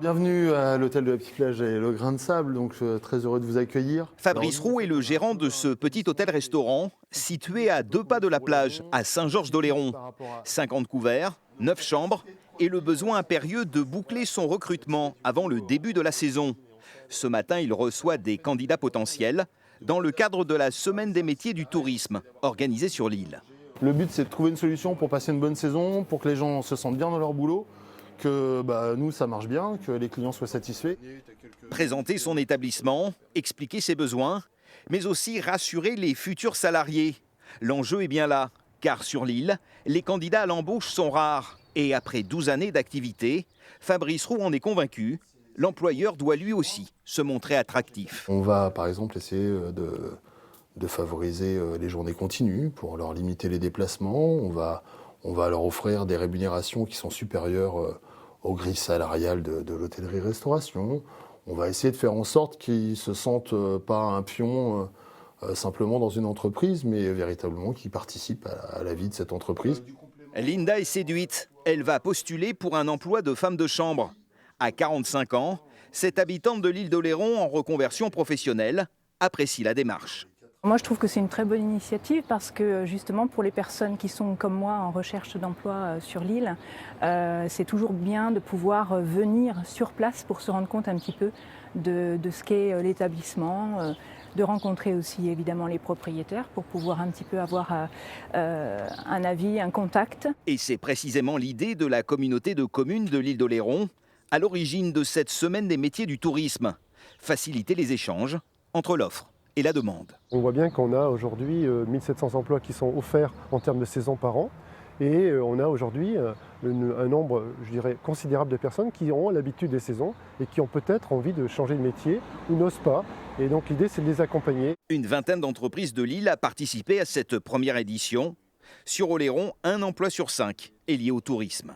Bienvenue à l'hôtel de la Petite Plage et le Grain de Sable, donc très heureux de vous accueillir. Fabrice Roux est le gérant de ce petit hôtel-restaurant situé à 2 pas de la plage, à Saint-Georges-d'Oléron. 50 couverts, 9 chambres et le besoin impérieux de boucler son recrutement avant le début de la saison. Ce matin, il reçoit des candidats potentiels dans le cadre de la Semaine des métiers du tourisme organisée sur l'île. Le but, c'est de trouver une solution pour passer une bonne saison, pour que les gens se sentent bien dans leur boulot, que nous, ça marche bien, que les clients soient satisfaits. Présenter son établissement, expliquer ses besoins, mais aussi rassurer les futurs salariés. L'enjeu est bien là, car sur l'île, les candidats à l'embauche sont rares. Et après 12 années d'activité, Fabrice Roux en est convaincu, l'employeur doit lui aussi se montrer attractif. On va par exemple essayer de favoriser les journées continues pour leur limiter les déplacements. On va leur offrir des rémunérations qui sont supérieures aux grilles salariales de l'hôtellerie-restauration. On va essayer de faire en sorte qu'ils ne se sentent pas un pion simplement dans une entreprise, mais véritablement qu'ils participent à la vie de cette entreprise. Linda est séduite. Elle va postuler pour un emploi de femme de chambre. À 45 ans, cette habitante de l'île d'Oléron en reconversion professionnelle apprécie la démarche. Moi, je trouve que c'est une très bonne initiative parce que justement pour les personnes qui sont comme moi en recherche d'emploi sur l'île, c'est toujours bien de pouvoir venir sur place pour se rendre compte un petit peu de ce qu'est l'établissement, de rencontrer aussi évidemment les propriétaires pour pouvoir un petit peu avoir un avis, un contact. Et c'est précisément l'idée de la communauté de communes de l'île d'Oléron à l'origine de cette semaine des métiers du tourisme. Faciliter les échanges entre l'offre et la demande. On voit bien qu'on a aujourd'hui 1700 emplois qui sont offerts en termes de saison par an. Et on a aujourd'hui un nombre, je dirais, considérable de personnes qui ont l'habitude des saisons et qui ont peut-être envie de changer de métier ou n'osent pas. Et donc l'idée, c'est de les accompagner. Une vingtaine d'entreprises de l'île a participé à cette première édition. Sur Oléron, 1 emploi sur 5 est lié au tourisme.